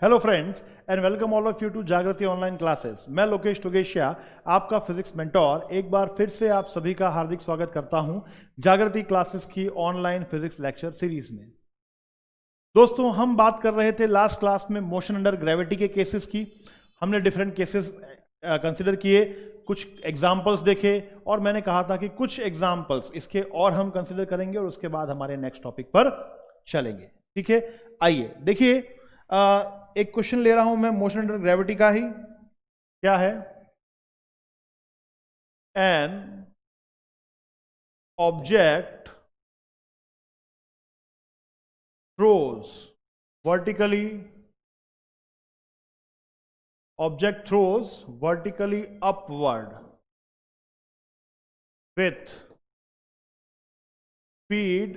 Hello friends and welcome all of you to Jagriti online classes. मैं लोकेश टोगेशिया, आपका physics mentor, एक बार फिर से आप सभी का हार्दिक स्वागत करता हूं जागृति क्लासेस की ऑनलाइन फिजिक्स लेक्चर सीरीज में। दोस्तों, हम बात कर रहे थे लास्ट क्लास में मोशन अंडर ग्रेविटी के केसेस की। हमने डिफरेंट केसेस कंसिडर किए, कुछ एग्जाम्पल्स देखे और मैंने कहा था कि कुछ एग्जाम्पल्स इसके और हम कंसिडर करेंगे और उसके बाद हमारे नेक्स्ट टॉपिक पर चलेंगे। ठीक है, आइए देखिए, एक क्वेश्चन ले रहा हूं मैं मोशन अंडर ग्रेविटी का ही। क्या है? N object throws vertically upward with speed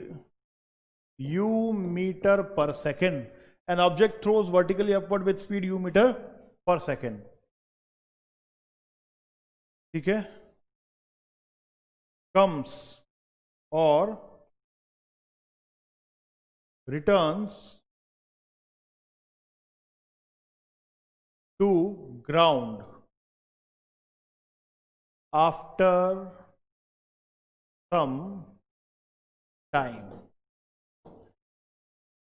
u meter per second. An object throws vertically upward with speed u meter per second. ठीक है, comes or returns to ground after some time.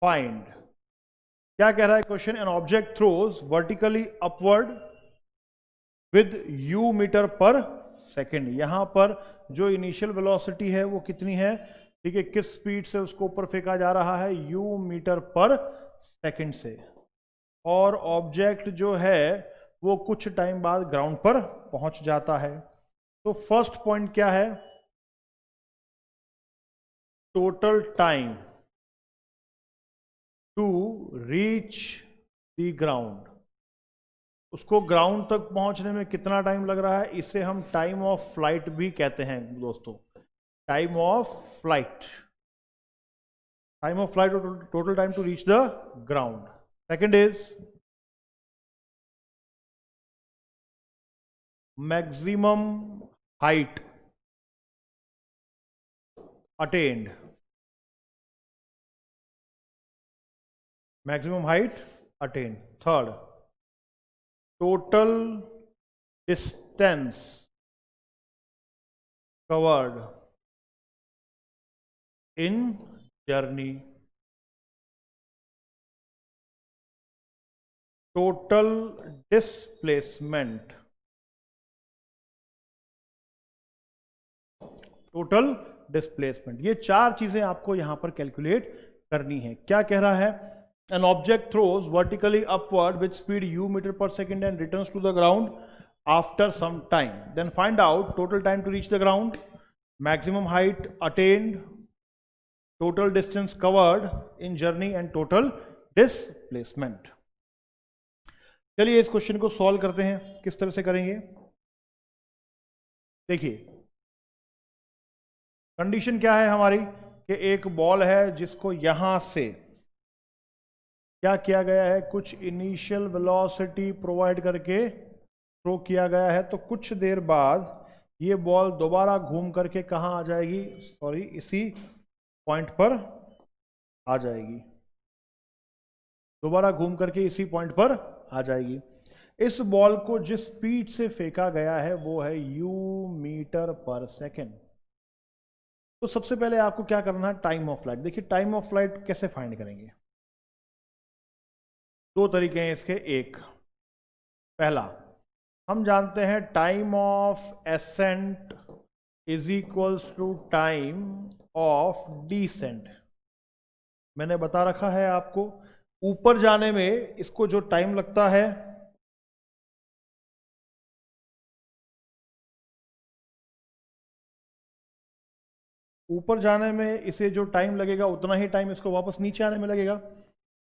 Find. क्या कह रहा है question? An object throws vertically upward with u metre पर second. यहां पर जो इनिशियल वेलोसिटी है वो कितनी है? ठीक है, किस स्पीड से उसको ऊपर फेंका जा रहा है? u मीटर पर सेकेंड से। और ऑब्जेक्ट जो है वो कुछ टाइम बाद ग्राउंड पर पहुंच जाता है। तो फर्स्ट पॉइंट क्या है? Total time to reach the ground. उसको ग्राउंड तक पहुंचने में कितना टाइम लग रहा है? इसे हम टाइम ऑफ फ्लाइट भी कहते हैं दोस्तों। Time of flight, total time to reach the ground. Second is maximum height attained. Maximum height attained. Third, total distance covered in journey. Total displacement. Total displacement, ये चार चीजें आपको यहां पर कैलकुलेट करनी है। क्या कह रहा है? An object throws vertically upward with speed u meter per second and returns to the ground after some time. Then find out total time to reach the ground, maximum height attained, total distance covered in journey and total displacement. चलिए इस question को solve करते हैं। किस तरह से करेंगे? देखिए, कंडीशन क्या है हमारी कि एक बॉल है जिसको यहां से क्या किया गया है? कुछ इनिशियल वेलोसिटी प्रोवाइड करके थ्रो किया गया है। तो कुछ देर बाद ये बॉल दोबारा घूम करके कहां आ जाएगी? इसी पॉइंट पर आ जाएगी। दोबारा घूम करके इसी पॉइंट पर आ जाएगी। इस बॉल को जिस स्पीड से फेंका गया है वो है u मीटर पर सेकेंड। तो सबसे पहले आपको क्या करना है? Time of flight. देखिए, टाइम ऑफ फ्लाइट कैसे फाइंड करेंगे? दो तरीके हैं इसके। एक, पहला, हम जानते हैं time of ascent is equals to time of descent. मैंने बता रखा है आपको, ऊपर जाने में इसको जो टाइम लगता है ऊपर जाने में इसे जो टाइम लगेगा उतना ही टाइम इसको वापस नीचे आने में लगेगा।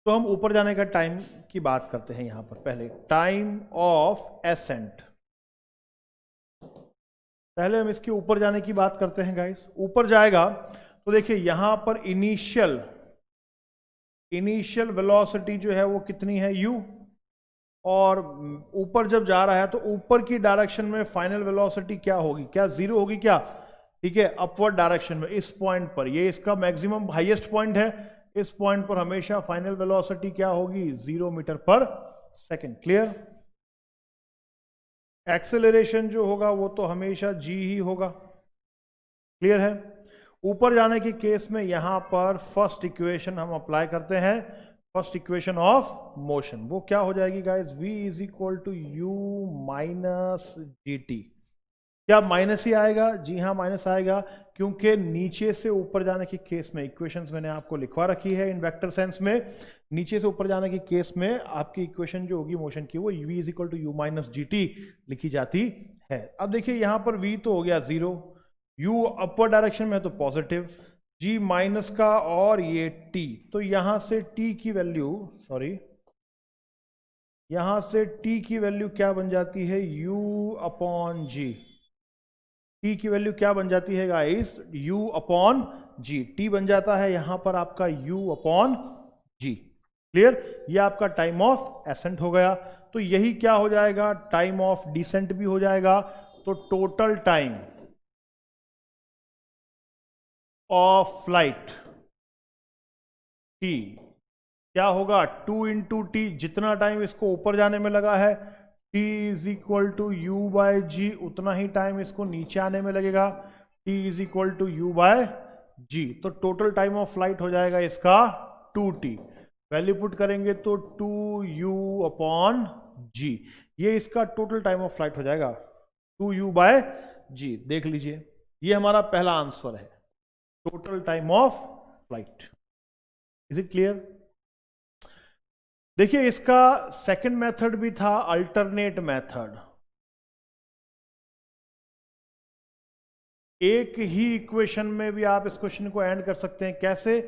तो हम ऊपर जाने का टाइम की बात करते हैं यहां पर। पहले टाइम ऑफ एसेंट, पहले हम इसके ऊपर जाने की बात करते हैं गाइस। ऊपर जाएगा तो देखिए यहां पर इनिशियल वेलोसिटी जो है वो कितनी है? u। और ऊपर जब जा रहा है तो ऊपर की डायरेक्शन में फाइनल वेलोसिटी क्या होगी? क्या जीरो होगी क्या? ठीक है, अपवर्ड डायरेक्शन में। इस पॉइंट पर ये इसका मैक्सिमम हाईएस्ट पॉइंट है। इस पॉइंट पर हमेशा फाइनल वेलोसिटी क्या होगी, 0 मीटर पर सेकेंड। क्लियर? एक्सेलरेशन जो होगा वो तो हमेशा g ही होगा। क्लियर है? ऊपर जाने के केस में यहां पर फर्स्ट इक्वेशन हम अप्लाई करते हैं, फर्स्ट इक्वेशन ऑफ मोशन। वो क्या हो जाएगी guys, v is equal to u minus g t. क्या माइनस ही आएगा? जी हाँ माइनस आएगा, क्योंकि नीचे से ऊपर जाने के केस में इक्वेशंस मैंने आपको लिखवा रखी है इन वेक्टर सेंस में। नीचे से ऊपर जाने के केस में आपकी इक्वेशन जो होगी मोशन की वो v is equal to u minus g t लिखी जाती है। अब देखिए यहां पर v तो हो गया 0, u अपवर्ड डायरेक्शन में है तो पॉजिटिव, g माइनस का और ये t, तो यहां से t की वैल्यू, सॉरी यहां से t की वैल्यू क्या बन जाती है, u अपॉन g। t की वैल्यू क्या बन जाती है guys, u upon g। t बन जाता है यहां पर आपका u अपॉन g। क्लियर? ये आपका टाइम ऑफ एसेंट हो गया। तो यही क्या हो जाएगा, टाइम ऑफ डिसेंट भी हो जाएगा। तो total time of flight t क्या होगा, 2 इंटू टी, जितना टाइम इसको ऊपर जाने में लगा है t is equal to u by g, उतना ही टाइम इसको नीचे आने में लगेगा, t is equal to u by g. तो टोटल टाइम ऑफ फ्लाइट हो जाएगा इसका 2t। वैल्यू पुट करेंगे तो 2u अपॉन जी, ये इसका टोटल टाइम ऑफ फ्लाइट हो जाएगा 2u बाय जी। देख लीजिए ये हमारा पहला आंसर है, total time of flight. Is it clear? देखिए इसका सेकंड मेथड भी था, अल्टरनेट मेथड। एक ही इक्वेशन में भी आप इस क्वेश्चन को एंड कर सकते हैं। कैसे?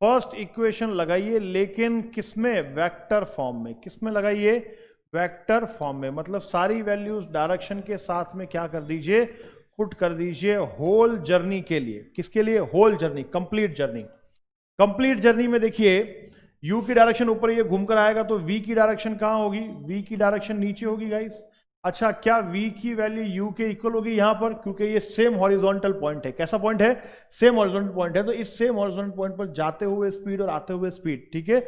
फर्स्ट इक्वेशन लगाइए, लेकिन किसमें, वेक्टर फॉर्म में। किसमें लगाइए, वेक्टर फॉर्म में, मतलब सारी वैल्यूज डायरेक्शन के साथ में क्या कर दीजिए, पुट कर दीजिए होल जर्नी के लिए। किसके लिए, whole journey, complete journey. Complete journey में देखिए u की डायरेक्शन ऊपर ये घूमकर आएगा तो v की डायरेक्शन कहां होगी, v की डायरेक्शन नीचे होगी गाइस। अच्छा, क्या v की वैल्यू u के इक्वल होगी यहां पर, क्योंकि ये सेम हॉरिजॉन्टल पॉइंट है। कैसा पॉइंट है, सेम हॉरिजॉन्टल पॉइंट है। तो इस सेम हॉरिजॉन्टल पॉइंट पर जाते हुए स्पीड और आते हुए स्पीड, ठीक है,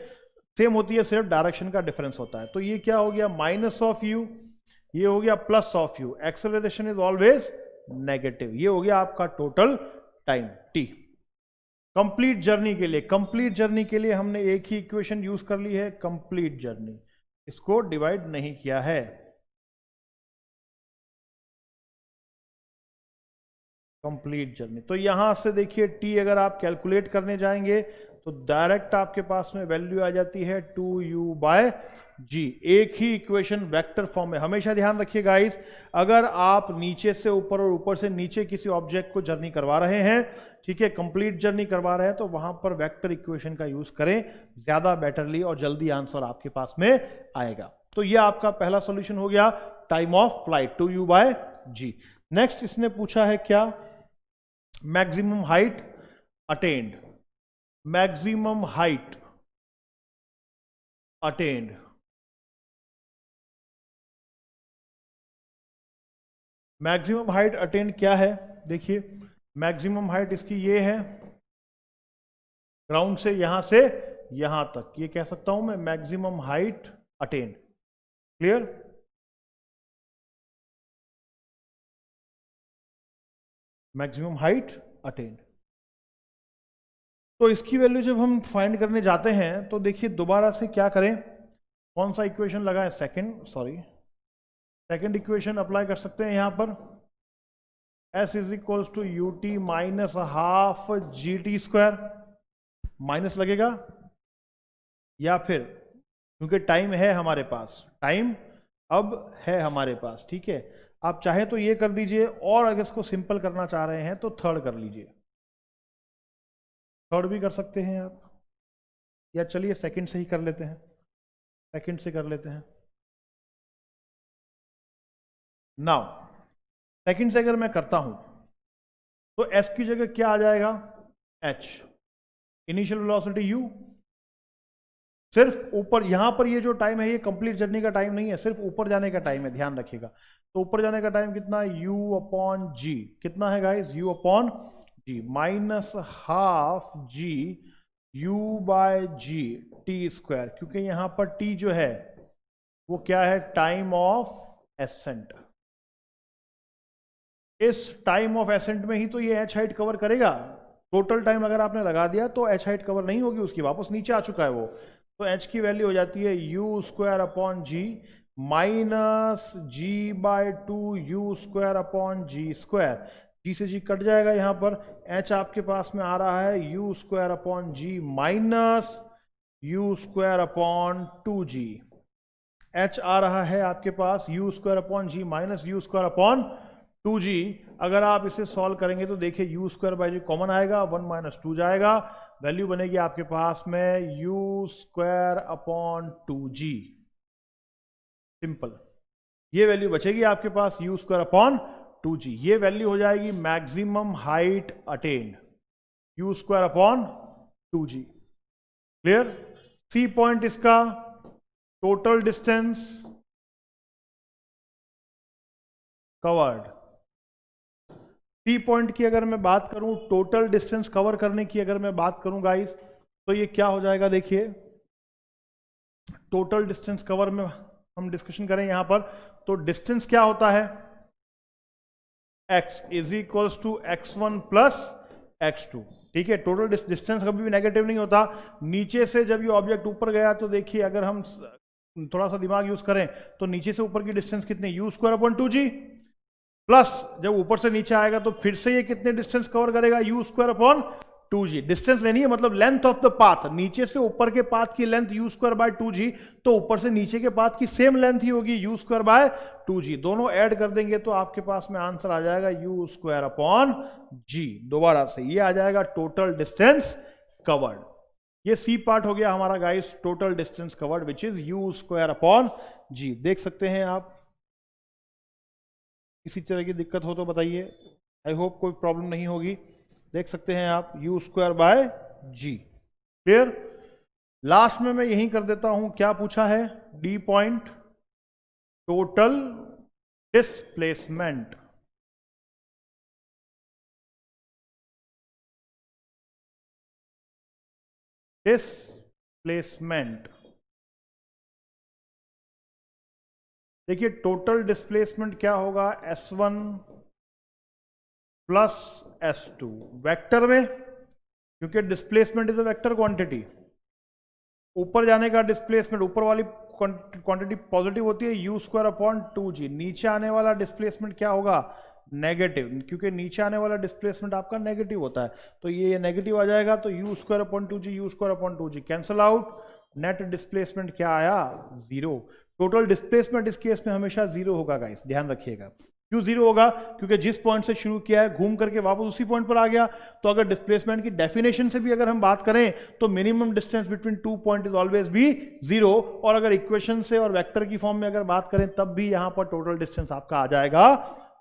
सेम होती है, सिर्फ डायरेक्शन का डिफरेंस होता है। तो ये क्या हो गया, माइनस ऑफ u, ये हो गया plus of u। Acceleration is always negative. ये हो गया आपका total time t। Complete journey के लिए, कंप्लीट जर्नी के लिए हमने एक ही इक्वेशन यूज कर ली है, कंप्लीट जर्नी, इसको डिवाइड नहीं किया है। कंप्लीट जर्नी, तो यहां से देखिए t अगर आप कैलकुलेट करने जाएंगे तो डायरेक्ट आपके पास में वैल्यू आ जाती है 2u बाय जी। एक ही इक्वेशन वेक्टर फॉर्म में। हमेशा ध्यान रखिए गाइस, अगर आप नीचे से ऊपर और ऊपर से नीचे किसी ऑब्जेक्ट को जर्नी करवा रहे हैं, ठीक है, कंप्लीट जर्नी करवा रहे हैं, तो वहां पर वेक्टर इक्वेशन का यूज करें, ज्यादा बेटरली और जल्दी आंसर आपके पास में आएगा। तो ये आपका पहला सॉल्यूशन हो गया, time of flight 2u by g. Next इसने पूछा है क्या, maximum height attained. Maximum height attained, maximum height attained क्या है, देखिए मैक्सिमम हाइट इसकी ये है, ग्राउंड से यहां तक, ये कह सकता हूं मैं maximum height attend. Clear? Maximum height attend. तो इसकी वैल्यू जब हम फाइंड करने जाते हैं तो देखिए दोबारा से क्या करें, कौन सा इक्वेशन लगाएं, सेकंड इक्वेशन अप्लाई कर सकते हैं यहां पर। s is equals to u t minus half g t square, minus लगेगा, या फिर क्योंकि टाइम है हमारे पास, टाइम अब है हमारे पास, ठीक है, आप चाहे तो ये कर दीजिए, और अगर इसको सिंपल करना चाह रहे हैं तो थर्ड कर लीजिए, थर्ड भी कर सकते हैं आप, या चलिए सेकंड से ही कर लेते हैं, सेकंड से कर लेते हैं। नाउ सेकंड से अगर मैं करता हूं तो s की जगह क्या आ जाएगा, h, इनिशियल वेलोसिटी u, सिर्फ ऊपर, यहां पर ये जो टाइम है ये कंप्लीट जर्नी का टाइम नहीं है, सिर्फ ऊपर जाने का टाइम है, ध्यान रखिएगा। तो ऊपर जाने का टाइम कितना है, u अपॉन जी, कितना है guys, u upon g, minus half g u by g t square, क्योंकि यहां पर t जो है वो क्या है, टाइम ऑफ एसेंट। इस टाइम ऑफ एसेंट में ही तो ये एच हाइट कवर करेगा। टोटल टाइम अगर आपने लगा दिया तो एच हाइट कवर नहीं होगी उसकी, वापस नीचे आ चुका है वो। तो एच की वैल्यू हो जाती है u square upon g minus g by two u square upon g square. G से जी कट जाएगा यहां पर, एच आपके पास में आ रहा है u square upon g minus u square upon two g. H आ रहा है आपके पास u square upon g minus u square upon two g. अगर आप इसे सॉल्व करेंगे तो देखिए u square by g common आएगा, वन माइनस टू जाएगा, वैल्यू बनेगी आपके पास में u square upon two g. Simple, ये वैल्यू बचेगी आपके पास u square upon two g. ये वैल्यू हो जाएगी maximum height attained, u square upon two g. Clear? C point इसका total distance covered. C point की अगर मैं बात करूं, टोटल डिस्टेंस कवर करने की अगर मैं बात करूं गाइस, तो ये क्या हो जाएगा, देखिए टोटल डिस्टेंस कवर में हम डिस्कशन करें यहां पर, तो डिस्टेंस क्या होता है, x is equals to x1 plus x2। ठीक है, टोटल डिस्टेंस कभी भी नेगेटिव नहीं होता। नीचे से जब ये ऑब्जेक्ट ऊपर गया तो देखिए अगर हम थोड़ा सा दिमाग यूज करें तो नीचे से ऊपर की डिस्टेंस कितनी, u square upon two g, plus जब ऊपर से नीचे आएगा तो फिर से ये कितने डिस्टेंस कवर करेगा, u square upon two g. Distance लेनी है, मतलब लेंथ ऑफ द पाथ, नीचे से ऊपर के पाथ की length u square by two g, तो ऊपर से नीचे के पाथ की सेम लेंथ ही होगी यू स्क्वायर बाय टू जी। दोनों ऐड कर देंगे तो आपके पास में आंसर आ जाएगा यू स्क्वायर अपॉन जी। दोबारा से ये आ जाएगा टोटल डिस्टेंस कवर्ड। ये सी पार्ट हो गया हमारा guys, total distance covered which is u square upon g. देख सकते हैं आप, किसी तरह की दिक्कत हो तो बताइए, आई होप कोई प्रॉब्लम नहीं होगी। देख सकते हैं आप u square by g. Clear? Last में मैं यही कर देता हूं, क्या पूछा है, D point total displacement. Displacement, देखिए टोटल डिस्प्लेसमेंट क्या होगा, S1 प्लस S2 वेक्टर में, क्योंकि displacement is a vector quantity. ऊपर जाने का डिस्प्लेसमेंट, ऊपर वाली क्वांटिटी पॉजिटिव होती है, यू स्क्वायर अपॉन टू जी। नीचे आने वाला डिस्प्लेसमेंट क्या होगा, नेगेटिव, क्योंकि नीचे आने वाला डिस्प्लेसमेंट आपका नेगेटिव होता है, तो ये नेगेटिव आ जाएगा, तो u square upon two g, u square upon two g cancel out. Net displacement क्या आया, जीरो। टोटल डिस्प्लेसमेंट इस केस में हमेशा जीरो होगा गाइस, ध्यान रखिएगा। क्यों जीरो होगा, क्योंकि जिस पॉइंट से शुरू किया है घूम करके वापस उसी पॉइंट पर आ गया। तो अगर डिस्प्लेसमेंट की डेफिनेशन से भी अगर हम बात करें तो minimum distance between two point is always भी जीरो, और अगर इक्वेशन से और वेक्टर की फॉर्म में अगर बात करें तब भी यहां पर टोटल डिस्टेंस आपका आ जाएगा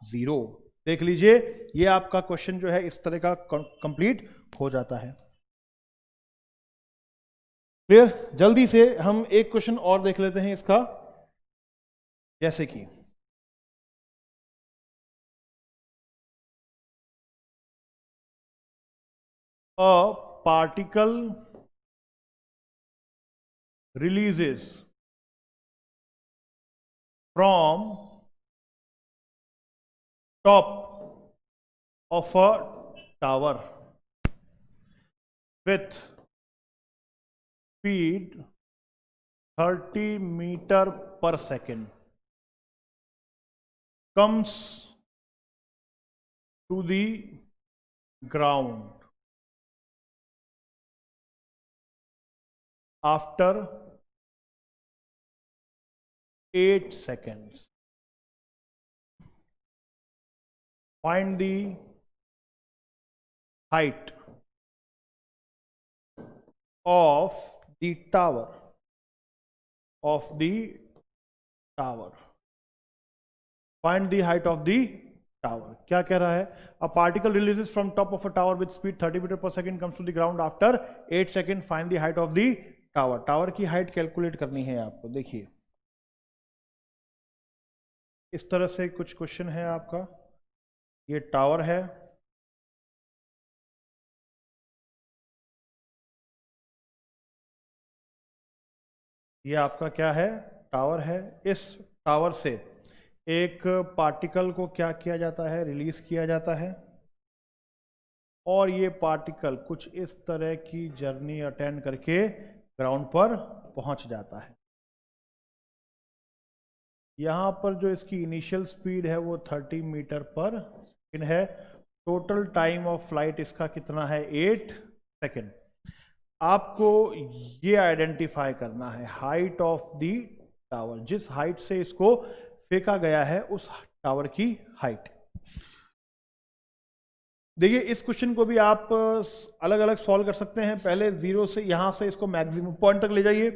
जीरो। देख लीजिए, ये आपका क्वेश्चन जो है इस तरह का कंप्लीट हो जाता है। क्लियर? जल्दी से हम एक क्वेश्चन और देख लेते हैं इसका, जैसे कि a particle releases from top of a tower with speed 30 meter per second, comes to the ground after 8 seconds. Find the height of the tower. Find the height of the tower. क्या कह रहा है, a particle releases from top of a tower with speed 30 meter per second comes to the ground after 8 seconds. Find the height of the tower. Tower की height calculate करनी है आपको। देखिए इस तरह से कुछ क्वेश्चन है आपका, ये टावर है, ये आपका क्या है, टावर है। इस टावर से एक पार्टिकल को क्या किया जाता है, रिलीज किया जाता है, और ये पार्टिकल कुछ इस तरह की जर्नी अटेंड करके ग्राउंड पर पहुंच जाता है। यहाँ पर जो इसकी इनिशियल स्पीड है वो 30 मीटर पर सेकेंड है। टोटल टाइम ऑफ फ्लाइट इसका कितना है, 8 सेकेंड। आपको ये आइडेंटिफाई करना है हाइट ऑफ दी टावर, जिस हाइट से इसको फेंका गया है उस टावर की हाइट। देखिए इस क्वेश्चन को भी आप अलग अलग सॉल्व कर सकते हैं। पहले जीरो से यहां से इसको मैक्सिमम पॉइंट तक ले जाइए,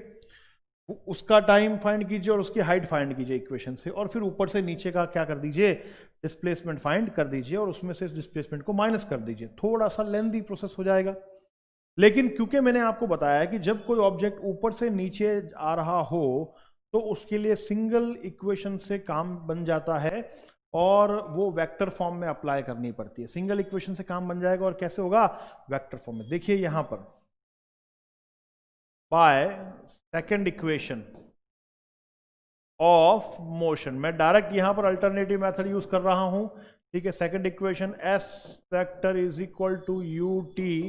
उसका टाइम फाइंड कीजिए और उसकी हाइट फाइंड कीजिए इक्वेशन से, और फिर ऊपर से नीचे का क्या कर दीजिए, डिस्प्लेसमेंट फाइंड कर दीजिए और उसमें से डिस्प्लेसमेंट को माइनस कर दीजिए। थोड़ा सा लेंथी प्रोसेस हो जाएगा, लेकिन क्योंकि मैंने आपको बताया कि जब कोई ऑब्जेक्ट ऊपर से नीचे आ रहा हो तो उसके लिए सिंगल इक्वेशन से काम बन जाता है और वो वेक्टर फॉर्म में अप्लाई करनी पड़ती है। सिंगल इक्वेशन से काम बन जाएगा और कैसे होगा, वेक्टर फॉर्म में। देखिए यहां पर by second equation of motion, मैं डायरेक्ट यहां पर अल्टरनेटिव मेथड यूज कर रहा हूं, ठीक है। Second equation S vector is equal to u t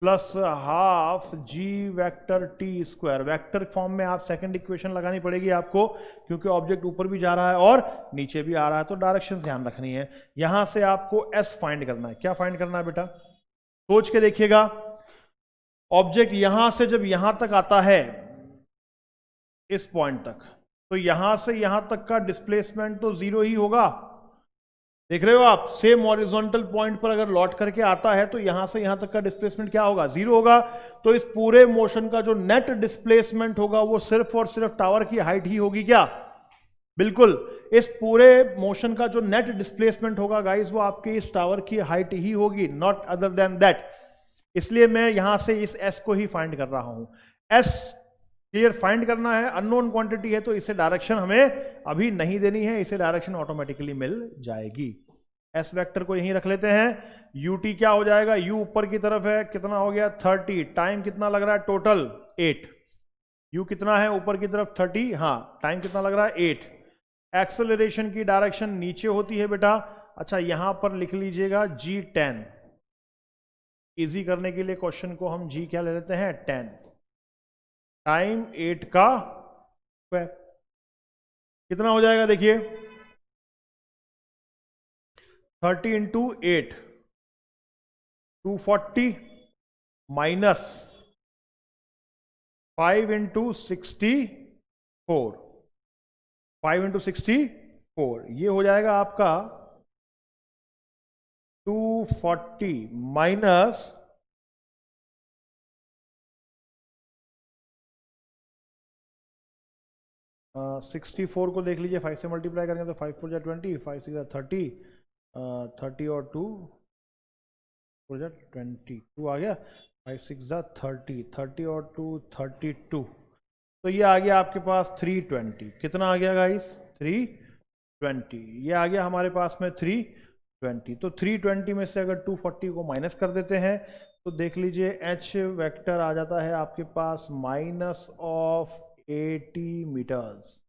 plus half g vector t square. Vector form में आप सेकंड इक्वेशन लगानी पड़ेगी आपको, क्योंकि ऑब्जेक्ट ऊपर भी जा रहा है और नीचे भी आ रहा है, तो डायरेक्शन ध्यान रखनी है। यहां से आपको एस फाइंड करना है। क्या फाइंड करना है बेटा, सोच के देखिएगा। ऑब्जेक्ट यहां से जब यहां तक आता है इस पॉइंट तक, तो यहां से यहां तक का डिस्प्लेसमेंट तो जीरो ही होगा। देख रहे हो आप, सेम हॉरिजॉन्टल पॉइंट पर अगर लौट करके आता है तो यहां से यहां तक का डिस्प्लेसमेंट क्या होगा, जीरो होगा। तो इस पूरे मोशन का जो नेट डिस्प्लेसमेंट होगा वो सिर्फ और सिर्फ टावर की हाइट ही होगी। क्या, बिल्कुल। इस पूरे मोशन का जो नेट डिस्प्लेसमेंट होगा गाइस, वो आपके इस टावर की हाइट ही होगी, नॉट अदर देन दैट। इसलिए मैं यहां से इस एस को ही फाइंड कर रहा हूं। एस क्लियर, फाइंड करना है, अननोन क्वांटिटी है, तो इसे डायरेक्शन हमें अभी नहीं देनी है, इसे डायरेक्शन ऑटोमेटिकली मिल जाएगी। एस वेक्टर को यहीं रख लेते हैं। यू टी क्या हो जाएगा, यू ऊपर की तरफ है, कितना हो गया 30, टाइम कितना लग रहा है टोटल 8। यू कितना है ऊपर की तरफ 30, हाँ, टाइम कितना लग रहा है 8। एक्सेलरेशन की डायरेक्शन नीचे होती है बेटा। अच्छा यहां पर लिख लीजिएगा G10, इजी करने के लिए क्वेश्चन को हम G क्या ले लेते हैं, 10। टाइम 8 का स्क्वायर कितना हो जाएगा, देखिए 30 इंटू 8 240 माइनस 5 इंटू 64, 5 इंटू 64, ये हो जाएगा आपका 240 माइनस 64 को देख लीजिए, 5 से मल्टीप्लाई करेंगे तो 5 4 जा 20, 5 6 जा 30, 30 और 2 4 जा 22 आ गया, 5 6 जा 30, 30 और 2 32, तो ये आ गया आपके पास 320। कितना आ गया गाइस, 320। ये आ गया हमारे पास में 320। तो 320 में से अगर 240 को माइनस कर देते हैं तो देख लीजिए एच वेक्टर आ जाता है आपके पास minus of 80 metres,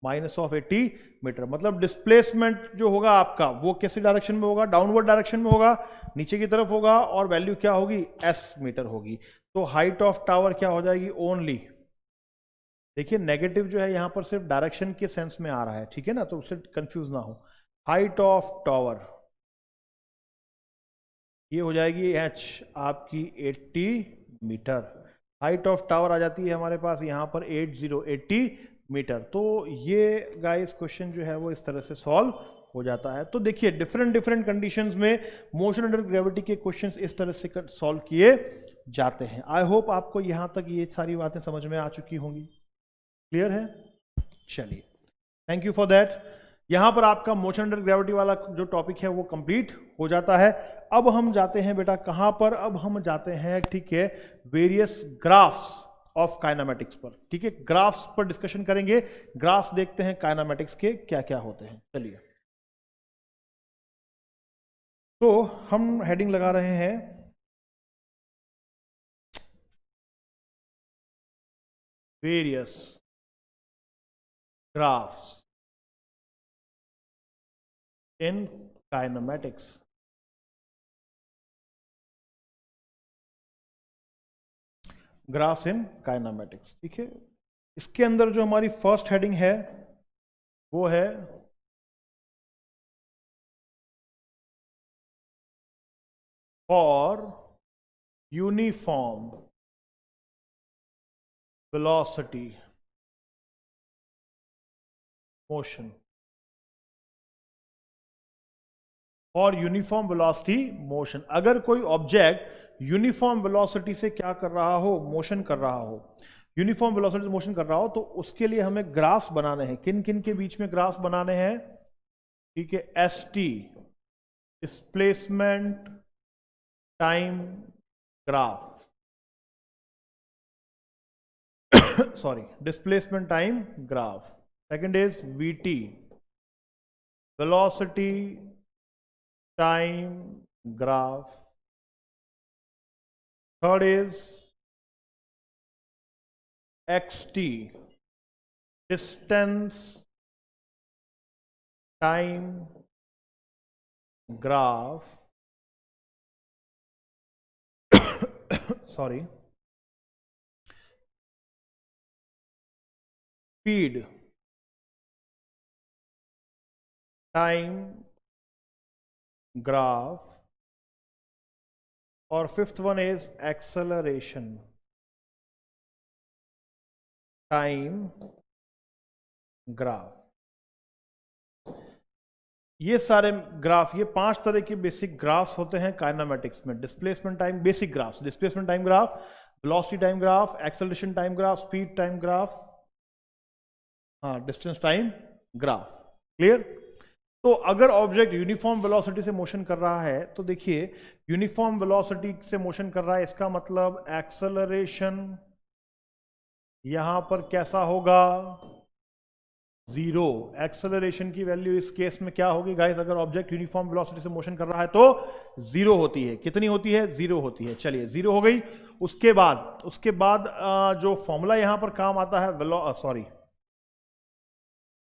minus of 80 metre. मतलब डिस्प्लेसमेंट जो होगा आपका वो किसी डायरेक्शन में होगा, डाउनवर्ड डायरेक्शन में होगा, नीचे की तरफ होगा, और वैल्यू क्या होगी, एस मीटर होगी। तो हाइट ऑफ टावर क्या हो जाएगी, ओनली, देखिए नेगेटिव जो है यहां पर सिर्फ डायरेक्शन के सेंस में आ रहा है, ठीक है ना, तो उससे कंफ्यूज ना हो। हाइट ऑफ टावर ये हो जाएगी एच आपकी 80 मीटर। हाइट ऑफ टावर आ जाती है हमारे पास यहां पर 80 मीटर। तो ये गाइस क्वेश्चन जो है वो इस तरह से सॉल्व हो जाता है। तो देखिए डिफरेंट डिफरेंट कंडीशंस में मोशन अंडर ग्रेविटी के क्वेश्चंस इस तरह से सॉल्व किए जाते हैं। आई होप आपको यहां तक ये सारी बातें समझ में आ चुकी होंगी, क्लियर है। चलिए, थैंक यू फॉर दैट। यहां पर आपका मोशन अंडर ग्रेविटी वाला जो टॉपिक है वो कंप्लीट हो जाता है। अब हम जाते हैं बेटा कहां पर, अब हम जाते हैं, ठीक है, वेरियस ग्राफ्स ऑफ काइनेमेटिक्स पर। ठीक है, ग्राफ्स पर डिस्कशन करेंगे। ग्राफ्स देखते हैं काइनेमेटिक्स के क्या क्या होते हैं। चलिए, तो हम हेडिंग लगा रहे हैं various graphs in kinematics. Graphs in kinematics, ठीक है। इसके अंदर जो हमारी फर्स्ट हेडिंग है वो है for uniform velocity motion. For uniform velocity motion, अगर कोई ऑब्जेक्ट यूनिफॉर्म वेलोसिटी से क्या कर रहा हो, मोशन कर रहा हो, यूनिफॉर्म वेलोसिटी से मोशन कर रहा हो, तो उसके लिए हमें ग्राफ्स बनाने हैं। किन किन के बीच में ग्राफ्स बनाने हैं, ठीक है। S T, displacement time graph, sorry, displacement time graph. Second is VT, velocity time graph. Third is xt, distance time graph, sorry, speed time graph, और fifth one is acceleration time graph. ये सारे graph, ये 5 तरह के basic graphs होते हैं kinematics में। Displacement time basic graphs, displacement time graph, velocity time graph, acceleration time graph, speed time graph, हाँ, डिस्टेंस टाइम ग्राफ। क्लियर। तो अगर ऑब्जेक्ट यूनिफॉर्म वेलोसिटी से मोशन कर रहा है, तो देखिए यूनिफॉर्म वेलोसिटी से मोशन कर रहा है, इसका मतलब एक्सेलरेशन यहां पर कैसा होगा, 0। एक्सेलरेशन की वैल्यू इस केस में क्या होगी गाइस, अगर ऑब्जेक्ट यूनिफॉर्म वेलोसिटी से मोशन कर रहा है तो 0 होती है। कितनी होती है, 0 होती है। चलिए 0 हो गई। उसके बाद जो फॉर्मूला यहां पर काम आता है,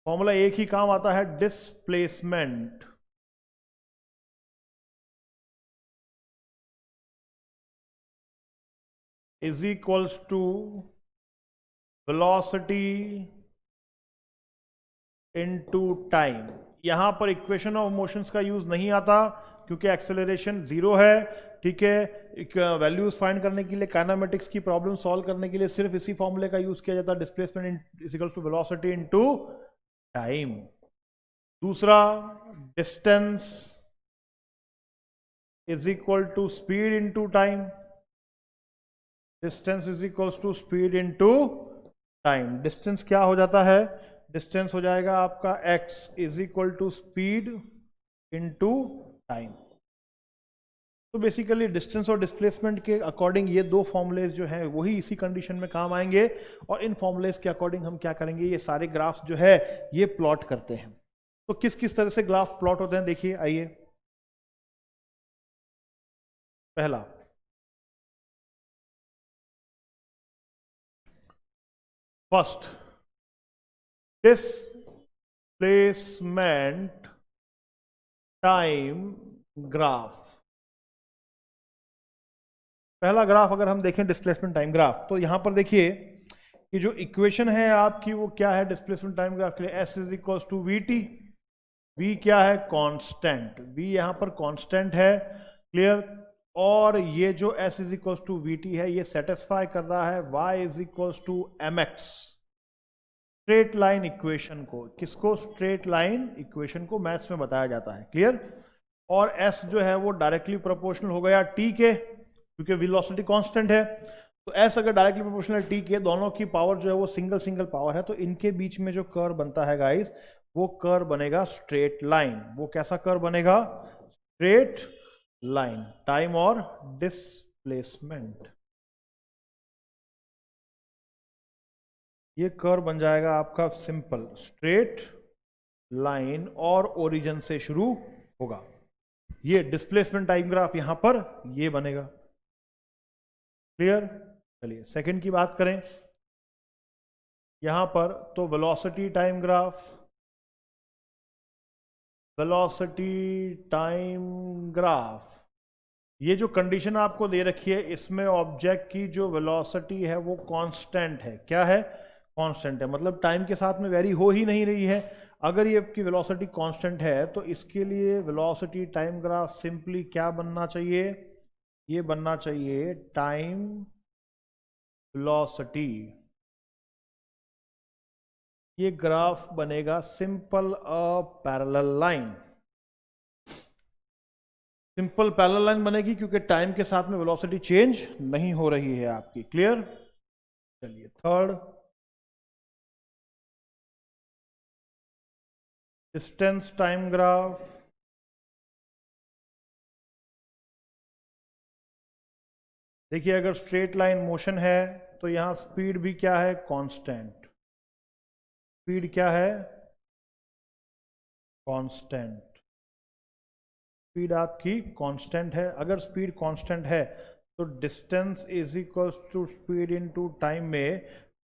फॉर्मूला एक ही काम आता है, displacement is equals to velocity into time. यहां पर इक्वेशन ऑफ मोशंस का यूज नहीं आता क्योंकि एक्सेलरेशन 0 है, ठीक है। वैल्यूज फाइंड करने के लिए, काइनेमेटिक्स की प्रॉब्लम सॉल्व करने के लिए सिर्फ इसी फॉर्मूले का यूज किया जाता है, displacement is equals to velocity into time. दूसरा, distance is equal to speed into time, distance is equals to speed into time. Distance क्या हो जाता है, डिस्टेंस हो जाएगा आपका x is equal to speed into time. तो बेसिकली डिस्टेंस और डिस्प्लेसमेंट के अकॉर्डिंग ये दो फॉर्मुलेज जो हैं वही इसी कंडीशन में काम आएंगे, और इन फॉर्मुलेज के अकॉर्डिंग हम क्या करेंगे, ये सारे ग्राफ्स जो है ये प्लॉट करते हैं। तो किस किस तरह से ग्राफ प्लॉट होते हैं देखिए, आइए। पहला, फर्स्ट, डिस्प्लेसमेंट टाइम ग्राफ। पहला ग्राफ अगर हम देखें डिस्प्लेसमेंट टाइम ग्राफ, तो यहां पर देखिए कि जो इक्वेशन है आपकी वो क्या है डिस्प्लेसमेंट टाइम ग्राफ के लिए, S is equal to v t. V क्या है, कांस्टेंट, वी यहां पर कांस्टेंट है। क्लियर। और ये जो S is equal to v t है ये सेटिस्फाई कर रहा है y is equal to m x, straight line equation को। किसको, स्ट्रेट लाइन इक्वेशन को मैथ्स में बताया जाता है। क्लियर। और एस जो है वो डायरेक्टली प्रोपोर्शनल हो गया टी के, क्योंकि वेलोसिटी कांस्टेंट है। तो एस अगर डायरेक्टली प्रोपोर्शनल टी के, दोनों की पावर जो है वो सिंगल सिंगल पावर है, तो इनके बीच में जो कर्व बनता है गाइस, वो कर्व बनेगा स्ट्रेट लाइन। वो कैसा कर्व बनेगा, स्ट्रेट लाइन। टाइम और डिस्प्लेसमेंट, ये कर्व बन जाएगा आपका सिंपल स्ट्रेट लाइन, और ओरिजिन से शुरू होगा। ये डिस्प्लेसमेंट टाइम ग्राफ यहां पर ये बनेगा। क्लियर। चलिए सेकंड की बात करें, यहां पर, तो velocity time graph, velocity time graph, ये जो कंडीशन आपको दे रखी है इसमें ऑब्जेक्ट की जो वेलोसिटी है वो कांस्टेंट है। क्या है? कांस्टेंट है, मतलब टाइम के साथ में वेरी हो ही नहीं रही है। अगर ये आपकी वेलोसिटी कांस्टेंट है तो इसके लिए वेलोसिटी टाइम ग्राफ सिंपली क्या बनना चाहिए? ये बनना चाहिए टाइम वेलोसिटी। ये ग्राफ बनेगा simple a parallel line. Simple parallel line बनेगी क्योंकि टाइम के साथ में वेलोसिटी चेंज नहीं हो रही है आपकी। क्लियर? चलिए थर्ड, डिस्टेंस टाइम ग्राफ। देखिए अगर स्ट्रेट लाइन मोशन है तो यहां स्पीड भी क्या है? कांस्टेंट। स्पीड क्या है? कांस्टेंट। स्पीड आपकी कांस्टेंट है। अगर स्पीड कांस्टेंट है तो distance is equal to speed into time में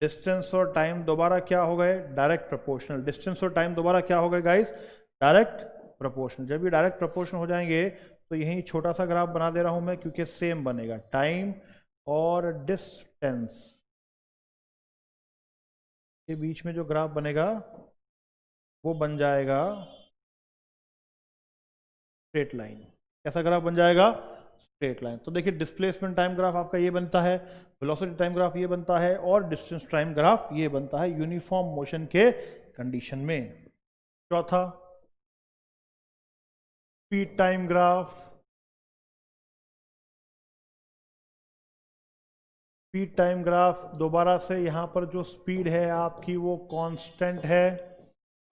डिस्टेंस और टाइम दोबारा क्या हो गए? Direct proportional. डिस्टेंस और टाइम दोबारा क्या हो गए गाइस? Direct proportional. जब ये डायरेक्ट प्रोपोर्शनल हो जाएंगे तो यही छोटा सा ग्राफ बना दे रहा हूं मैं क्योंकि सेम बनेगा। टाइम और डिस्टेंस के बीच में जो ग्राफ बनेगा वो बन जाएगा स्ट्रेट लाइन। कैसा ग्राफ बन जाएगा? Straight line. तो देखिए डिस्प्लेसमेंट टाइम ग्राफ आपका ये बनता है, वेलोसिटी टाइम ग्राफ ये बनता है और डिस्टेंस टाइम ग्राफ ये बनता है यूनिफॉर्म मोशन के कंडीशन में। चौथा, speed time graph. Speed time graph दोबारा से यहां पर जो स्पीड है आपकी वो कांस्टेंट है।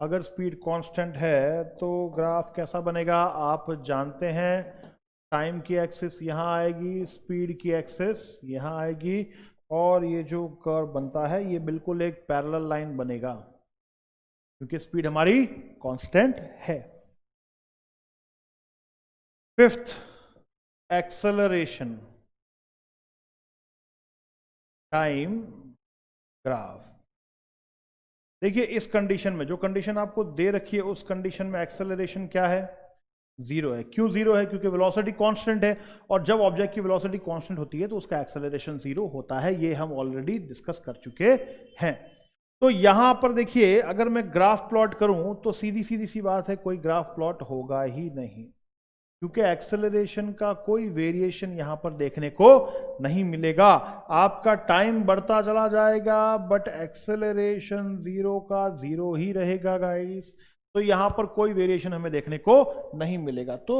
अगर स्पीड कांस्टेंट है तो ग्राफ कैसा बनेगा? आप जानते हैं, टाइम की एक्सिस यहां आएगी, स्पीड की एक्सिस यहां आएगी और ये जो कर्व बनता है ये बिल्कुल एक पैरेलल लाइन बनेगा क्योंकि स्पीड हमारी कांस्टेंट है। Fifth, acceleration time graph. देखिए इस कंडीशन में, जो कंडीशन आपको दे रखी है उस कंडीशन में एक्सेलरेशन क्या है? जीरो है। क्यों जीरो है? क्योंकि वेलोसिटी कांस्टेंट है और जब ऑब्जेक्ट की वेलोसिटी कांस्टेंट होती है तो उसका एक्सेलरेशन जीरो होता है। ये हम ऑलरेडी डिस्कस कर चुके हैं। तो यहां पर देखिए अगर मैं ग्राफ प्लॉट करूं तो सीधी सीधी सी बात है, कोई ग्राफ प्लॉट होगा ही नहीं क्योंकि एक्सेलरेशन का कोई वेरिएशन यहां पर देखने को नहीं मिलेगा। आपका टाइम बढ़ता चला जाएगा बट एक्सेलरेशन जीरो का जीरो ही रहेगा गाइस। तो यहां पर कोई वेरिएशन हमें देखने को नहीं मिलेगा। तो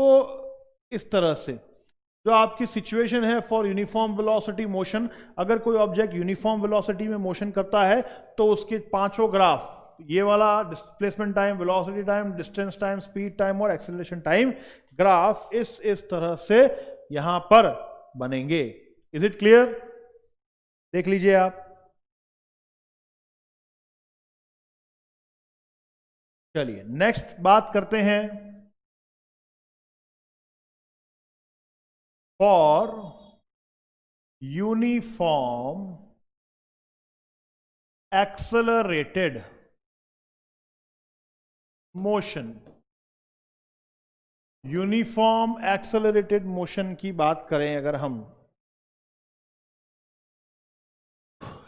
इस तरह से जो आपकी सिचुएशन है फॉर यूनिफॉर्म वेलोसिटी मोशन, अगर कोई ऑब्जेक्ट यूनिफॉर्म वेलोसिटी में मोशन करता है तो उसके पांचों ग्राफ, ये वाला displacement time, velocity time, distance time, speed time और एक्सेलरेशन टाइम ग्राफ इस तरह से यहां पर बनेंगे। Is it clear? देख लीजिए आप। चलिए नेक्स्ट बात करते हैं for uniform accelerated motion. Uniform accelerated motion की बात करें अगर हम,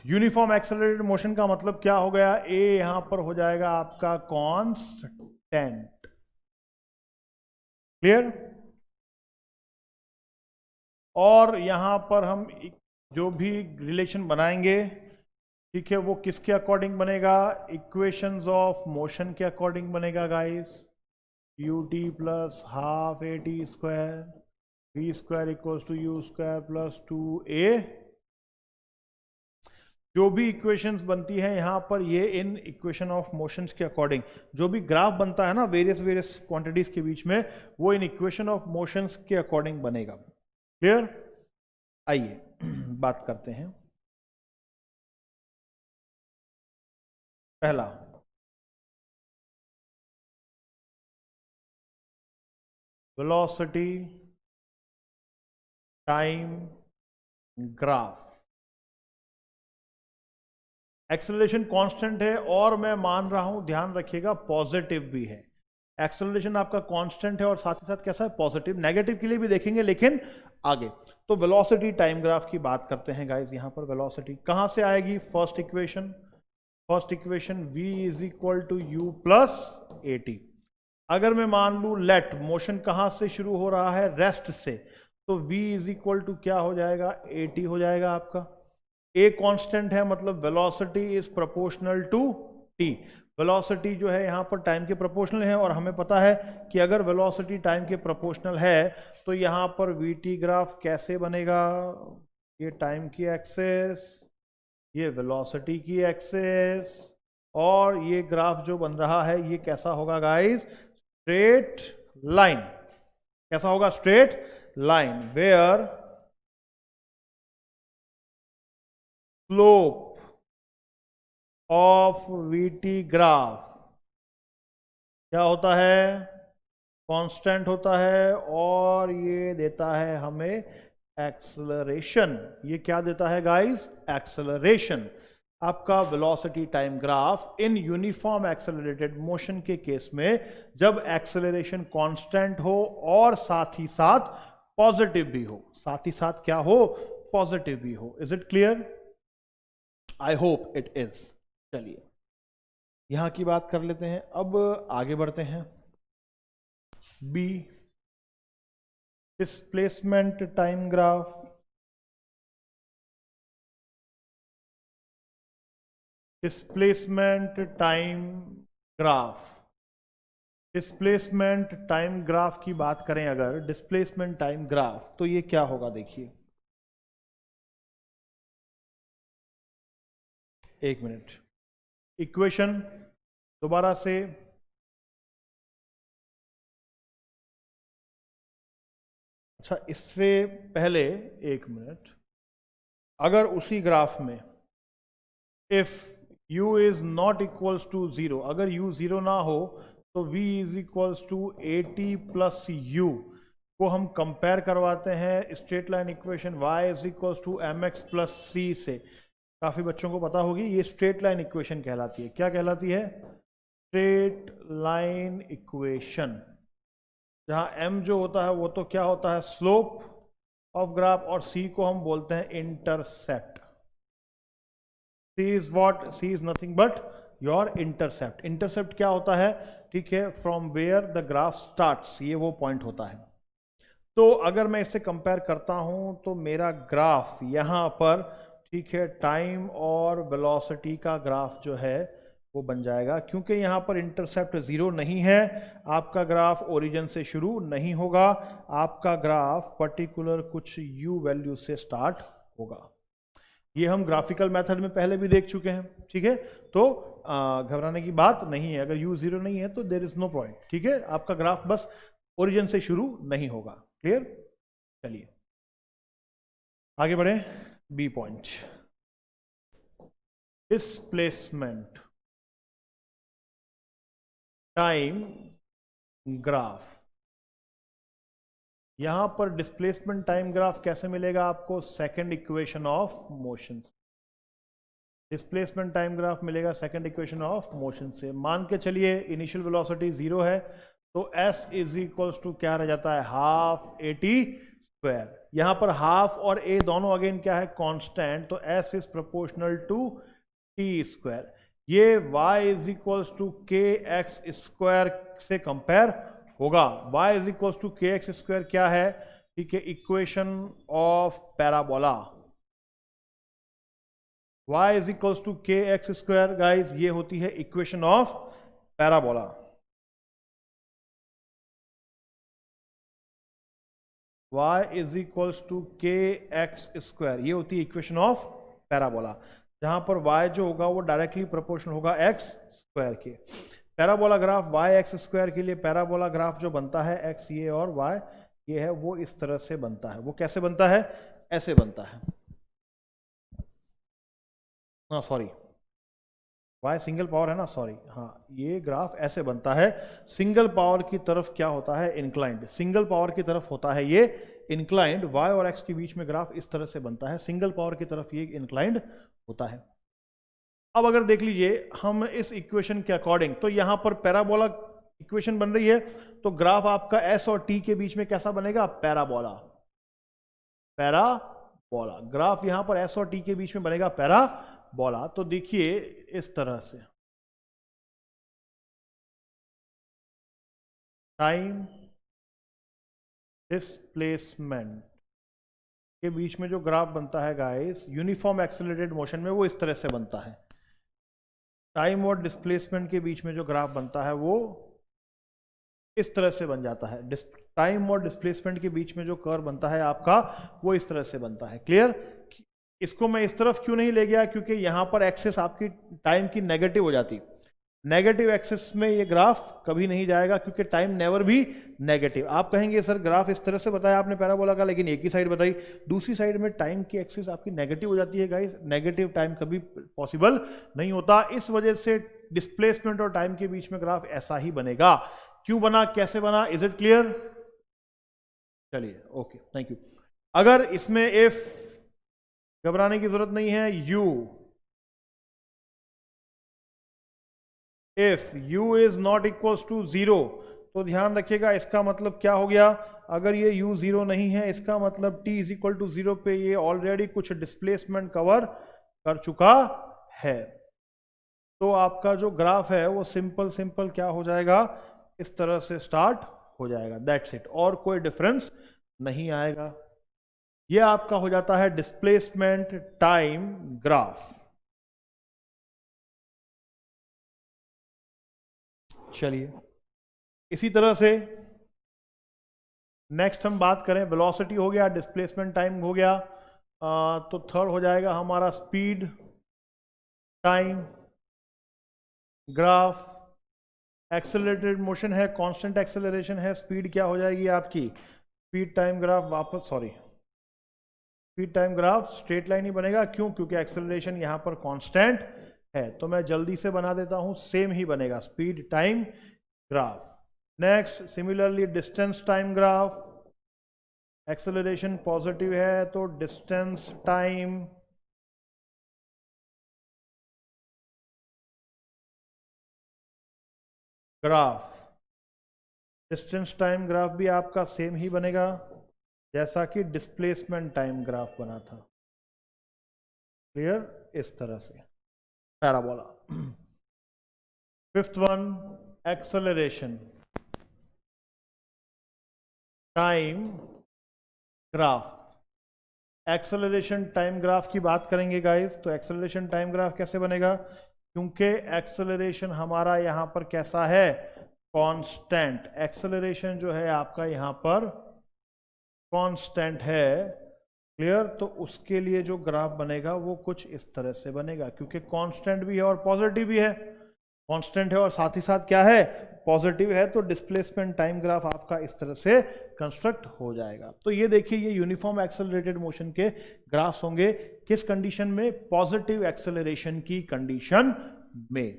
यूनिफॉर्म एक्सेलरेटेड मोशन का मतलब क्या हो गया? ए यहां पर हो जाएगा आपका कांस्टेंट। क्लियर? और यहां पर हम जो भी रिलेशन बनाएंगे, ठीक है, वो किसके अकॉर्डिंग बनेगा? इक्वेशंस ऑफ मोशन के अकॉर्डिंग बनेगा guys. U t plus half a t square v square equals to u square plus 2a। जो भी इक्वेशंस बनती है यहां पर ये इन इक्वेशन ऑफ मोशंस के अकॉर्डिंग, जो भी ग्राफ बनता है ना वेरियस वेरियस क्वांटिटीज के बीच में, वो इन इक्वेशन ऑफ मोशंस के अकॉर्डिंग बनेगा। क्लियर? आइए बात करते हैं। पहला, velocity time graph. Acceleration constant है और मैं मान रहा हूं, ध्यान रखिएगा, पॉजिटिव भी है। एक्सेलरेशन आपका कांस्टेंट है और साथ ही साथ कैसा है, पॉजिटिव। नेगेटिव के लिए भी देखेंगे लेकिन आगे। तो वेलोसिटी टाइम ग्राफ की बात करते हैं गाइस। यहां पर वेलोसिटी कहां से आएगी, first equation v is equal to u plus a t. अगर मैं मान लू लेट मोशन कहां से शुरू हो रहा है, रेस्ट से, तो v इज इक्वल टू क्या हो जाएगा, ए टी हो जाएगा आपका। a कांस्टेंट है, मतलब velocity is proportional to t। Velocity जो है यहां पर टाइम के प्रोपोर्शनल है और हमें पता है कि अगर वेलोसिटी टाइम के प्रोपोर्शनल है तो यहां पर vt ग्राफ कैसे बनेगा, ये टाइम की एक्सेस, ये वेलोसिटी की एक्सेस, और ये ग्राफ जो बन रहा है ये कैसा होगा गाइस, स्ट्रेट लाइन। कैसा होगा, straight line, where slope of v t graph क्या होता है, कांस्टेंट होता है, और ये देता है हमें एक्सेलरेशन। ये क्या देता है गाइस, एक्सेलरेशन। आपका velocity time graph in uniform accelerated motion के केस में जब एक्सेलरेशन कांस्टेंट हो और साथ ही साथ पॉजिटिव भी हो, साथ ही साथ क्या हो, पॉजिटिव भी हो। Is it clear, I hope it is. चलिए यहां की बात कर लेते हैं, अब आगे बढ़ते हैं। B, displacement time graph. Displacement time graph, displacement time graph की बात करें अगर, डिस्प्लेसमेंट टाइम ग्राफ, तो ये क्या होगा, देखिए एक मिनट, इक्वेशन दोबारा से, अच्छा इससे पहले एक मिनट, अगर उसी ग्राफ में if u is not equals to zero, अगर u जीरो ना हो तो v is equals to a t plus u को हम कंपेयर करवाते हैं straight line equation y is equals to m x plus c से। काफी बच्चों को पता होगी ये स्ट्रेट लाइन इक्वेशन कहलाती है। क्या कहलाती है, स्ट्रेट लाइन इक्वेशन, जहां m जो होता है वो तो क्या होता है, स्लोप ऑफ ग्राफ, और c को हम बोलते हैं intercept. c is what, c is nothing but your intercept. Intercept क्या होता है, ठीक है, from where the graph starts, ये वो पॉइंट होता है। तो अगर मैं इससे कंपेयर करता हूं तो मेरा ग्राफ यहां पर, ठीक है, टाइम और वेलोसिटी का ग्राफ जो है वो बन जाएगा। क्योंकि यहां पर इंटरसेप्ट जीरो नहीं है, आपका ग्राफ ओरिजिन से शुरू नहीं होगा, आपका ग्राफ पर्टिकुलर कुछ u वैल्यू से स्टार्ट होगा। ये हम ग्राफिकल मेथड में पहले भी देख चुके हैं, ठीक है। तो घबराने की बात नहीं है, अगर u जीरो नहीं है तो देयर इज नो पॉइंट, ठीक है। आपका ग्राफ बस ओरिजिन से शुरू नहीं होगा। क्लियर, चलिए आगे बढ़े। B point, displacement time graph. यहां पर डिस्प्लेसमेंट टाइम ग्राफ कैसे मिलेगा आपको, second equation of motion. Displacement time graph मिलेगा सेकंड इक्वेशन ऑफ मोशन से। मान के चलिए इनिशियल वेलोसिटी जीरो है, तो s इज इक्वल्स टू क्या रह जाता है, हाफ ए टी स्क्वायर। यहां पर हाफ और a दोनों अगेन क्या है, कांस्टेंट, तो s is proportional to t square. ये y is equals to k x square से कंपेयर होगा। y is equals to k x square क्या है, ठीक है, equation of parabola. y is equals to k x square guys, ये होती है equation of parabola. y is equals to k x square, ये होती है इक्वेशन ऑफ पैराबोला, जहां पर y जो होगा वो डायरेक्टली प्रोपोर्शनल होगा x स्क्वायर के। Parabola graph y x square के लिए पैराबोला ग्राफ जो बनता है x ये और y ये है, वो इस तरह से बनता है। वो कैसे बनता है, ऐसे बनता है, हाँ सॉरी y सिंगल पावर है ना, सॉरी, हाँ ये ग्राफ ऐसे बनता है। सिंगल पावर की तरफ क्या होता है, इंक्लाइंड, सिंगल पावर की तरफ होता है ये इंक्लाइंड, y और x के बीच में ग्राफ इस तरह से बनता है, सिंगल पावर की तरफ ये इंक्लाइंड होता है। अब अगर देख लीजिए हम इस इक्वेशन के अकॉर्डिंग, तो यहां पर पैराबोला इक्वेशन बन रही है, तो ग्राफ आपका एस और टी के बीच में कैसा बनेगा? पैराबोला। पैराबोला ग्राफ यहां पर एस और टी के बीच में बनेगा पैराबोला। तो देखिए इस तरह से टाइम डिस्प्लेसमेंट के बीच में जो ग्राफ बनता है गाइस यूनिफॉर्म एक्सेलरेटेड मोशन में, वो इस तरह से बनता है। टाइम और डिस्प्लेसमेंट के बीच में जो ग्राफ बनता है वो इस तरह से बन जाता है। टाइम और डिस्प्लेसमेंट के बीच में जो कर्व बनता है आपका, वो इस तरह से बनता है। क्लियर? इसको मैं इस तरफ क्यों नहीं ले गया? क्योंकि यहां पर एक्सेस आपकी टाइम की नेगेटिव हो जाती। नेगेटिव एक्सेस में ये ग्राफ कभी नहीं जाएगा, क्योंकि टाइम नेवर भी नेगेटिव। आप कहेंगे सर ग्राफ इस तरह से बताया आपने पैराबोला का, लेकिन एक ही साइड बताई, दूसरी साइड में टाइम की एक्सेस आपकी नेगेटिव हो जाती है गाइस। नेगेटिव टाइम कभी पॉसिबल नहीं होता। इस वजह से डिस्प्लेसमेंट और टाइम के बीच में ग्राफ ऐसा ही बनेगा। क्यों बना, कैसे बना, इज इट क्लियर? चलिए ओके, थैंक यू। अगर इसमें इफ घबराने की जरूरत नहीं है, u if u is not equals to 0, तो ध्यान रखिएगा इसका मतलब क्या हो गया? अगर ये u 0 नहीं है, इसका मतलब t इज इक्वल टू 0 पे ये ऑलरेडी कुछ डिस्प्लेसमेंट कवर कर चुका है। तो आपका जो ग्राफ है वो सिंपल क्या हो जाएगा? इस तरह से स्टार्ट हो जाएगा। दैट्स इट, और कोई डिफरेंस नहीं आएगा। ये आपका हो जाता है डिस्प्लेसमेंट टाइम ग्राफ। चलिए इसी तरह से नेक्स्ट हम बात करें, वेलोसिटी हो गया, डिस्प्लेसमेंट टाइम हो गया, तो थर्ड हो जाएगा हमारा speed time graph. Accelerated motion है, कांस्टेंट एक्सेलरेशन है, स्पीड क्या हो जाएगी आपकी? स्पीड टाइम ग्राफ वापस, speed time graph straight line ही बनेगा। क्यों? क्योंकि एक्सेलरेशन यहां पर कांस्टेंट है। तो मैं जल्दी से बना देता हूं, सेम ही बनेगा speed time graph. Next similarly distance time graph, acceleration positive है तो distance time graph. Distance time graph भी आपका सेम ही बनेगा जैसा कि डिस्प्लेसमेंट टाइम ग्राफ बना था। क्लियर? इस तरह से parabola. Fifth one, acceleration time graph. Acceleration time graph की बात करेंगे गाइस, तो एक्सेलरेशन टाइम ग्राफ कैसे बनेगा? क्योंकि एक्सेलरेशन हमारा यहां पर कैसा है? कांस्टेंट। एक्सेलरेशन जो है आपका यहां पर कांस्टेंट है। क्लियर? तो उसके लिए जो ग्राफ बनेगा वो कुछ इस तरह से बनेगा, क्योंकि कांस्टेंट भी है और पॉजिटिव भी है। कांस्टेंट है और साथ ही साथ क्या है? पॉजिटिव है। तो डिस्प्लेसमेंट टाइम ग्राफ आपका इस तरह से कंस्ट्रक्ट हो जाएगा। तो ये देखिए, ये यूनिफॉर्म एक्सेलरेटेड मोशन के ग्राफ्स होंगे किस कंडीशन में? पॉजिटिव एक्सेलरेशन की कंडीशन में।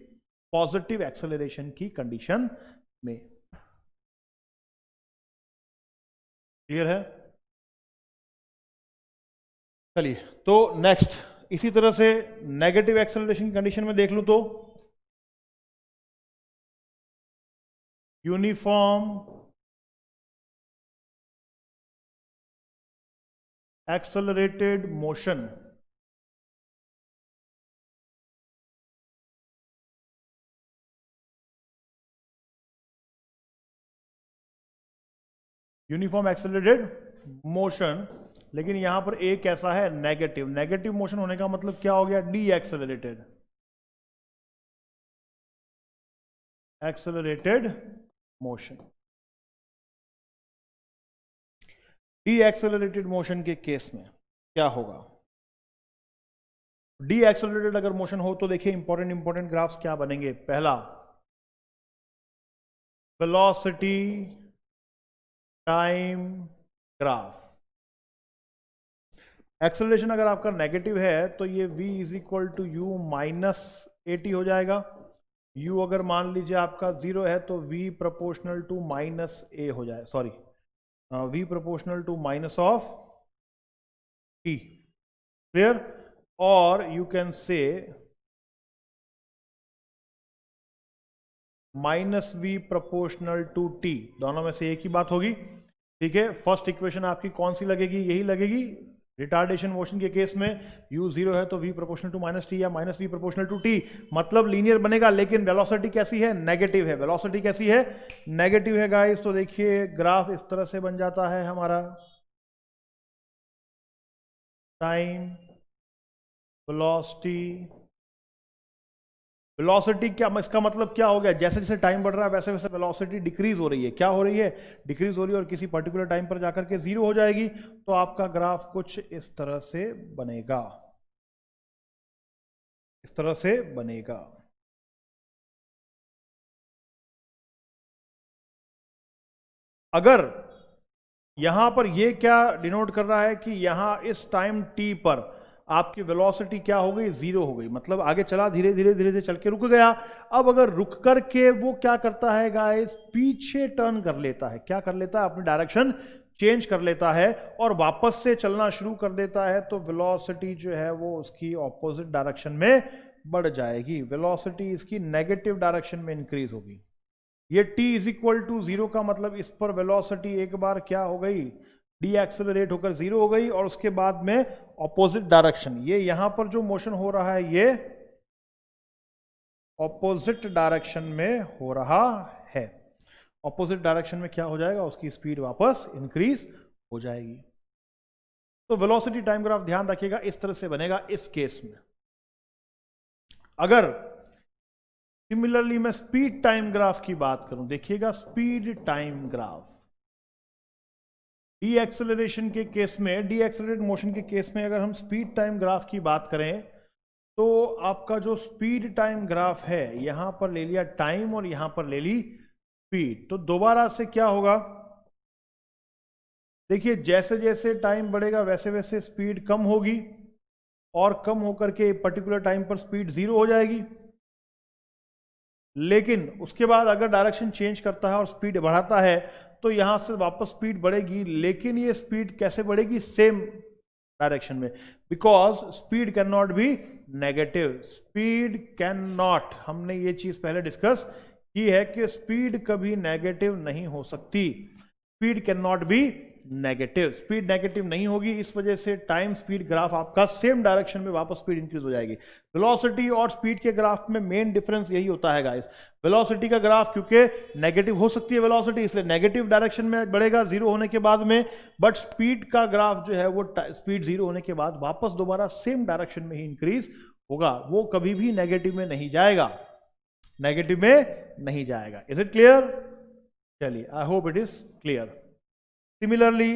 पॉजिटिव एक्सेलरेशन की कंडीशन में। क्लियर है? चलिए, तो नेक्स्ट इसी तरह से नेगेटिव एक्सेलरेशन की कंडीशन में देख लूं तो uniform accelerated motion uniform accelerated motion, लेकिन यहां पर एक ऐसा है नेगेटिव। नेगेटिव मोशन होने का मतलब क्या हो गया? D accelerated. Accelerated motion. D accelerated motion के केस में क्या होगा? डी एक्सेलरेटेड अगर मोशन हो तो देखिए इंपॉर्टेंट ग्राफ्स क्या बनेंगे। पहला, वेलोसिटी टाइम ग्राफ। एक्सेलरेशन अगर आपका नेगेटिव है तो ये v is equal to u minus AT हो जाएगा। u अगर मान लीजिए आपका 0 है तो v proportional to minus a हो जाए, sorry v proportional to minus of t। Clear? और you can say minus v proportional to t, दोनों में से एक ही बात होगी। ठीक है, फर्स्ट इक्वेशन आपकी कौन सी लगेगी? यही लगेगी। रिटार्डेशन मोशन के केस में u 0 है तो v proportional to minus t या minus v proportional to t, मतलब लीनियर बनेगा। लेकिन वेलोसिटी कैसी है? नेगेटिव है। वेलोसिटी कैसी है? नेगेटिव है गाइस। तो देखिए ग्राफ इस तरह से बन जाता है हमारा, टाइम वेलोसिटी। वेलोसिटी क्या, इसका मतलब क्या हो गया? जैसे जैसे टाइम बढ़ रहा है वैसे वैसे वेलोसिटी डिक्रीज हो रही है। क्या हो रही है? डिक्रीज हो रही है, और किसी पर्टिकुलर टाइम पर जाकर के जीरो हो जाएगी। तो आपका ग्राफ कुछ इस तरह से बनेगा, इस तरह से बनेगा। अगर यहां पर ये क्या डिनोट कर रहा है कि यहां इस टाइम t पर आपकी वेलोसिटी क्या हो गई? जीरो हो गई, मतलब आगे चला, धीरे धीरे धीरे धीरे चल के रुक गया। अब अगर रुक करके वो क्या करता है गाइस? पीछे टर्न कर लेता है। क्या कर लेता है? अपनी डायरेक्शन चेंज कर लेता है और वापस से चलना शुरू कर देता है। तो वेलोसिटी जो है वो उसकी ऑपोजिट डायरेक्शन में बढ़ जाएगी। वेलोसिटी इसकी नेगेटिव डायरेक्शन में इंक्रीज होगी। ये t is equal to zero का मतलब इस पर वेलोसिटी एक बार क्या हो गई? डी एक्सेलरेट होकर जीरो हो गई, और उसके बाद में ऑपोजिट डायरेक्शन, ये यहां पर जो मोशन हो रहा है ये ऑपोजिट डायरेक्शन में हो रहा है। ऑपोजिट डायरेक्शन में क्या हो जाएगा? उसकी स्पीड वापस इंक्रीज हो जाएगी। तो वेलोसिटी टाइम ग्राफ ध्यान रखिएगा इस तरह से बनेगा इस केस में। अगर सिमिलरली मैं स्पीड टाइम ग्राफ की बात करूं, देखिएगा speed time graph, D acceleration के केस में, डी एक्सेलरेट मोशन के केस में अगर हम स्पीड टाइम ग्राफ की बात करें तो आपका जो स्पीड टाइम ग्राफ है, यहां पर ले लिया टाइम और यहां पर ले ली स्पीड, तो दोबारा से क्या होगा? देखिए जैसे जैसे टाइम बढ़ेगा वैसे वैसे स्पीड कम होगी, और कम होकर के पर्टिकुलर टाइम पर स्पीड जीरो हो जाएगी। लेकिन उसके बाद अगर डायरेक्शन चेंज करता है और स्पीड बढ़ाता है तो यहां से वापस स्पीड बढ़ेगी, लेकिन ये स्पीड कैसे बढ़ेगी? सेम डायरेक्शन में, because speed can not be negative. Speed can not, हमने ये चीज पहले डिस्कस की है कि स्पीड कभी नेगेटिव नहीं हो सकती। Speed can not be negative, speed negative नहीं होगी। इस वजह से टाइम स्पीड ग्राफ आपका सेम डायरेक्शन में वापस स्पीड इंक्रीज हो जाएगी। वेलोसिटी और स्पीड के ग्राफ में मेन डिफरेंस यही होता है गाइस। वेलोसिटी का ग्राफ क्योंकि नेगेटिव हो सकती है वेलोसिटी, इसलिए नेगेटिव डायरेक्शन में बढ़ेगा जीरो होने के बाद में, बट स्पीड का ग्राफ जो है वो स्पीड जीरो होने के बाद वापस दोबारा सेम डायरेक्शन में ही इंक्रीज होगा, वो कभी भी नेगेटिव में नहीं जाएगा, नेगेटिव में नहीं जाएगा। Is it clear? चलिए, I hope it is clear. Similarly,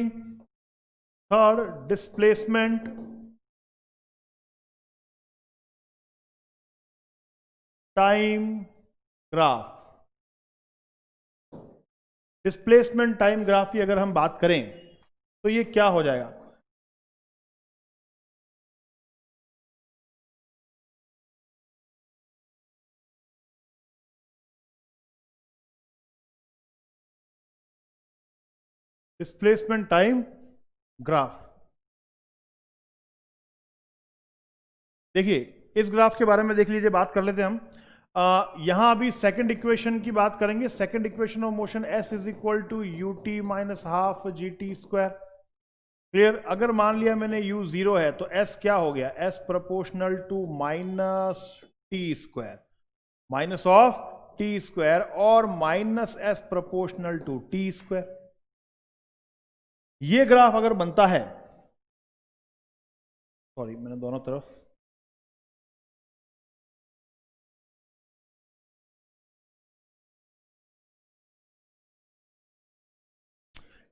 third, displacement time graph। Displacement time graph की अगर हम बात करें तो ये क्या हो जाएगा? डिस्प्लेसमेंट टाइम ग्राफ, देखिए इस ग्राफ के बारे में देख लीजिए, बात कर लेते हैं हम। यहां अभी सेकंड इक्वेशन की बात करेंगे। Second equation of motion s is equal to u t minus half g t square. Clear? अगर मान लिया मैंने u जीरो है तो s क्या हो गया? s proportional to minus t square, minus of t square, और minus s proportional to t square. ये ग्राफ अगर बनता है, सॉरी मैंने दोनों तरफ,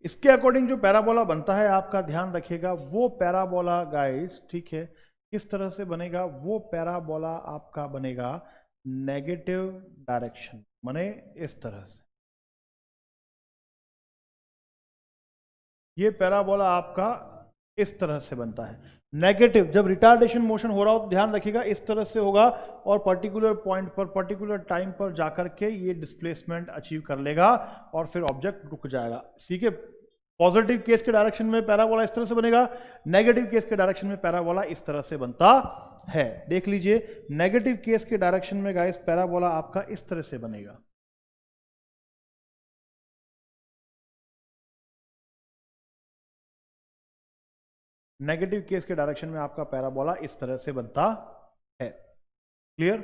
इसके अकॉर्डिंग जो पैराबोला बनता है आपका ध्यान रखिएगा, वो पैराबोला गाइस, ठीक है, किस तरह से बनेगा? वो पैराबोला आपका बनेगा नेगेटिव डायरेक्शन, माने इस तरह से। ये पैराबोला आपका इस तरह से बनता है नेगेटिव। जब रिटार्डेशन मोशन हो रहा हो तो ध्यान रखिएगा इस तरह से होगा, और पर्टिकुलर पॉइंट पर पर्टिकुलर टाइम पर जाकर के ये डिस्प्लेसमेंट अचीव कर लेगा और फिर ऑब्जेक्ट रुक जाएगा। ठीक है, पॉजिटिव केस के डायरेक्शन में पैराबोला इस तरह से बनेगा, नेगेटिव केस के डायरेक्शन में पैराबोला इस तरह से बनता है। देख लीजिए, नेगेटिव केस के डायरेक्शन में गाइस पैराबोला आपका इस तरह से बनेगा। नेगेटिव केस के डायरेक्शन में आपका पैराबोला इस तरह से बनता है। क्लियर?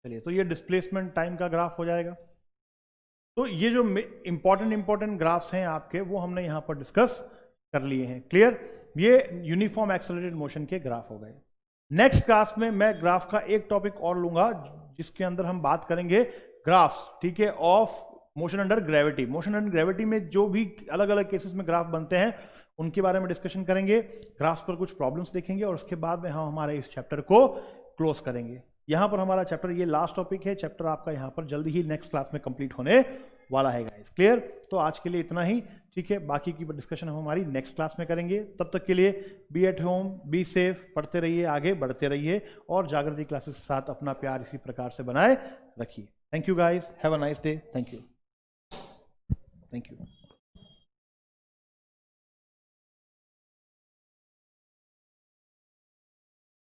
चलिए, तो ये डिस्प्लेसमेंट टाइम का ग्राफ हो जाएगा। तो ये जो इंपॉर्टेंट ग्राफ्स हैं आपके, वो हमने यहां पर डिस्कस कर लिए हैं। क्लियर? ये यूनिफॉर्म एक्सेलरेटेड मोशन के ग्राफ हो गए। नेक्स्ट क्लास में मैं ग्राफ का एक टॉपिक और लूंगा जिसके अंदर हम बात करेंगे ग्राफ्स, ठीक है, of motion under gravity. Motion under gravity में जो भी अलग अलग केसेस में ग्राफ बनते हैं उनके बारे में डिस्कशन करेंगे, ग्राफ्स पर कुछ प्रॉब्लम्स देखेंगे और उसके बाद में हम हमारे इस चैप्टर को क्लोज करेंगे। यहां पर हमारा चैप्टर, ये लास्ट टॉपिक है, चैप्टर आपका यहां पर जल्दी ही नेक्स्ट क्लास में कंप्लीट होने वाला है गाइस। क्लियर? तो आज के लिए इतना ही, ठीक है। बाकी की डिस्कशन हम हमारी नेक्स्ट क्लास में करेंगे। तब तक के लिए be at home, be safe, पढ़ते रहिए, आगे बढ़ते रहिए और जागृति क्लासेस के साथ अपना प्यार इसी प्रकार से बनाए रखिए। Thank you guys, have a nice day. Thank you.